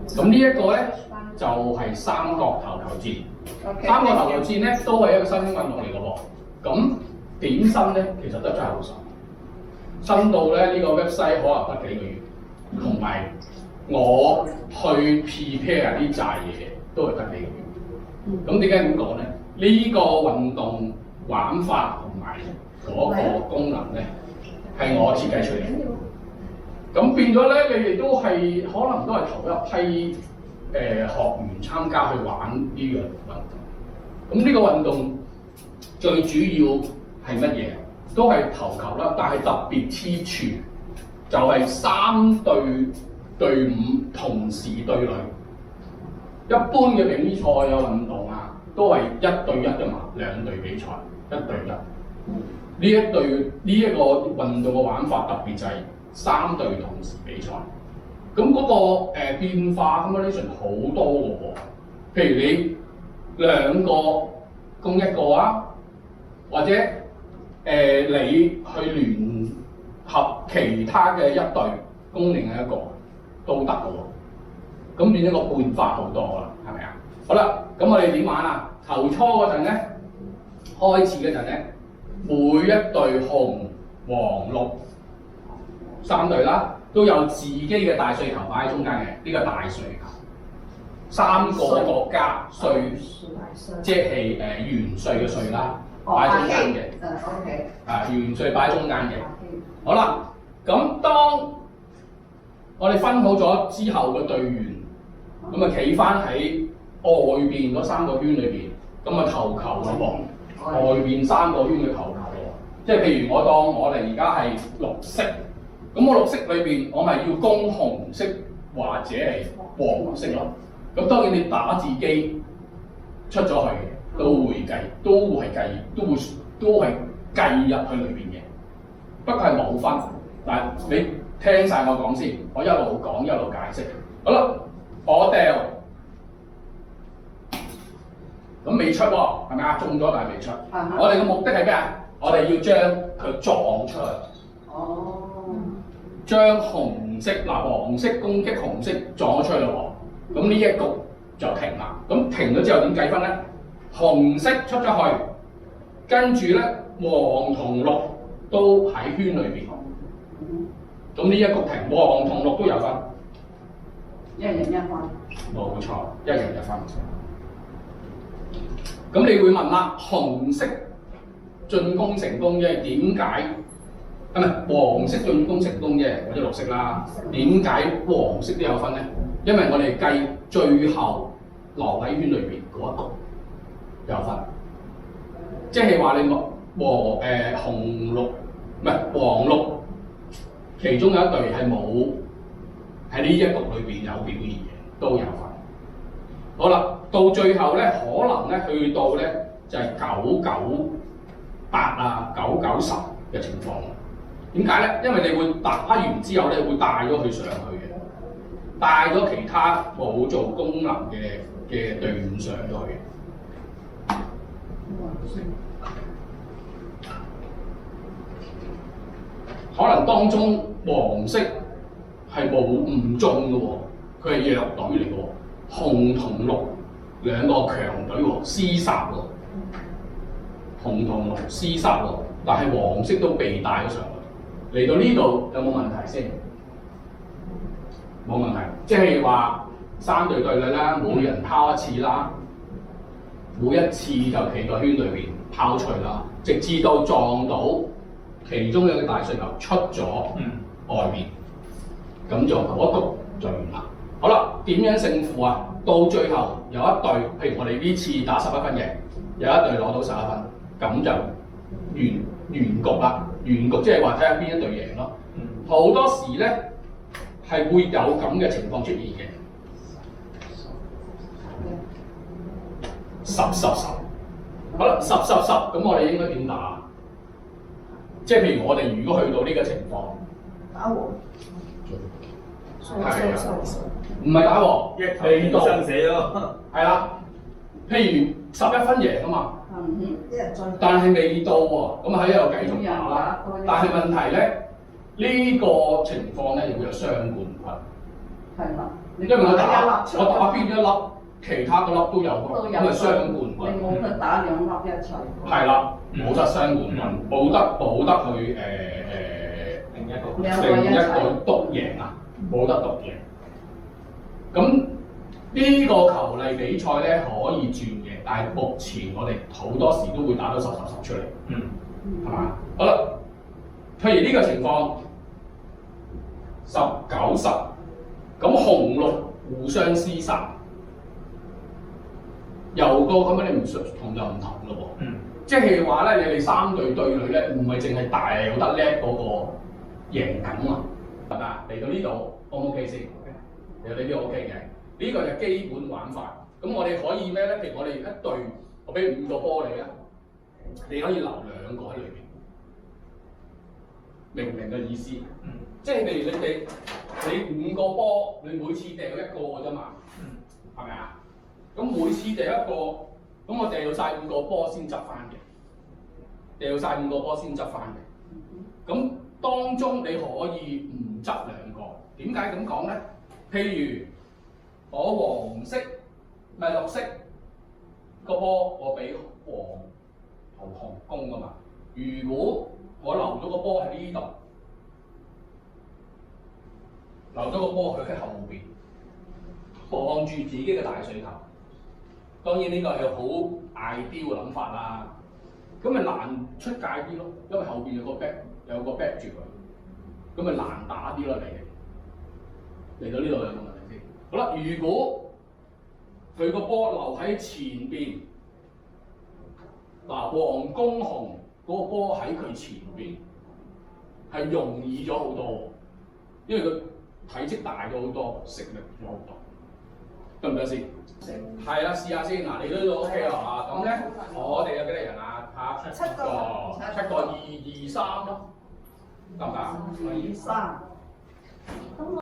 咁呢一個咧就係三角頭球戰。三角頭球戰咧都係一個新興運動嚟嘅喎。咁點新咧，其實都真係好新。新到咧呢個 website 可能得幾個月，同埋我去 prepare 啲債嘢都係得幾個月。咁點解咁講咧？呢個運動玩法同埋嗰個功能咧係我設計出嚟嘅。咁變咗咧，你哋都係可能都係頭一批學員參加去玩呢樣運動。咁呢個運動最主要係乜嘢？都係投球啦，但係特別之處就係三隊隊伍同時對壘。一般嘅比賽有運動啊，都係1對1嘅嘛，兩隊比賽1對1。呢一個運動嘅玩法特別就係三隊同時比賽。咁嗰個變化 combination 好多嘅喎。譬如你兩個攻一個啊，或者你去聯合其他嘅一隊攻另一個都得嘅喎。咁變咗個變化好多啦，係咪啊？好啦，咁我哋點玩啊？頭初嗰陣咧，開始嗰陣咧，每一隊紅、黃、綠三隊啦，都有自己嘅大稅球擺喺中間嘅，呢個大稅球。三個國家稅，即係元稅嘅稅啦，擺喺中間嘅。OK。元稅擺喺中間嘅。好啦，咁當我哋分好咗之後嘅隊員，咁啊企翻喺外邊嗰3個圈裏邊，咁啊投球咯喎。外邊3個圈嘅投球咯，即係譬如我當我哋而家係綠色，咁我綠色裏邊我咪要攻紅色或者係黃色咯。咁當然你打字機出咗去都會計，都係計入去裏邊嘅。不過係冇分，但係你聽晒我講先，我一路講一路解釋。好啦，我掉，咁未出喎，係咪啊？中咗但係未出。我哋嘅目的係咩啊？我哋要將佢撞出去。哦。將紅色黃色攻擊紅色撞咗出去咯喎，咁呢一局就停啦。咁停咗之後點計分咧？紅色出咗去，跟住咧黃同綠都喺圈裏邊。咁呢一局停，黃同綠都有分。一人一分。冇錯，一人一分。咁你會問啦，紅色進攻成功啫，點解？唔係黃色進攻成功啫，或者綠色啦。點解黃色都有分咧？因為我哋計最後留喺圈裏邊嗰一局有分，即係話你紅綠唔係黃綠，其中有一隊係冇喺呢一局裏邊有表現嘅，都有分。好啦，到最後咧，可能咧去到咧就係998啊、990嘅情況。點解咧？因為你會打完之後咧，會帶咗佢上去嘅，帶咗其他冇做功能嘅隊伍上咗去嘅。可能當中黃色係唔中嘅喎，佢係弱隊嚟嘅喎。紅同綠兩個強隊喎，廝殺喎。紅同綠廝殺喎，但係黃色都被帶咗上去。嚟到呢度有冇問題先？冇問題，即係話3隊對壘啦，每人拋一次啦，每一次就企個圈裏邊拋出去啦，直至到撞到其中一個大水球出咗外面，咁就嗰一局就完啦。好啦，點樣勝負啊？到最後有一隊，譬如我哋呢次打11分嘅，有一隊攞到11分，咁就完局啦。完局即係話睇下邊一隊贏咯。好多時咧係會有咁嘅情況出現嘅。10。好啦，10，咁我哋應該點打？即係譬如我哋如果去到呢個情況，打和。係啊，唔係打和，未到。係啦，譬如11分贏啊嘛。但係未到喎，咁喺度繼續打啦。但係問題咧，呢個情況咧就會有雙冠軍。係啦。因為我打邊一粒，其他嗰粒都有喎，咁咪雙冠軍。你冇得打兩粒一齊。係啦，冇得雙冠軍，冇得去另一個獨贏啊，冇得獨贏。咁呢個球例比賽咧可以轉嘅，但係目前我哋好多時都會打到10出嚟，係嘛？好啦，譬如呢個情況10-10，咁紅綠互相廝殺，又個咁樣你唔同就唔同咯喎。即係話咧，你哋3隊對壘咧，唔係淨係大有得叻嗰個贏緊啊，係咪啊？嚟到呢度 O 唔 OK 先？嚟到呢啲 OK 嘅。呢個就基本玩法。咁我哋可以咩咧？譬如我哋一隊，我俾5個波你啊，你可以留2個喺裏邊，明唔明嘅意思？即係譬如你5個波，你每次掉1個嘅啫嘛，係咪啊？咁每次掉1個，咁我掉晒5個波先執翻嘅，掉晒5個波先執翻嘅。咁當中你可以唔執2個，點解咁講咧？譬如我黃色咪綠色個波，我俾黃同紅攻噶嘛。如果我留咗個波喺呢度，留咗個波佢喺後邊，望住自己嘅大水球。當然呢個係好ideal嘅諗法啦。咁咪難出界啲咯，因為後邊有個 back 住佢，咁咪難打啲咯嚟到呢度有冇問題先？好啦，如果佢個波留喺前邊，黃攻紅嗰個波喺佢前邊，係容易咗好多，因為佢體積大咗好多，食力咗好多，得唔得先？係啦，試下先。嗱，你都 OK 啦嘛？咁咧，我哋有幾多人啊？7個，7個2-2-3咯，得唔得？2-3。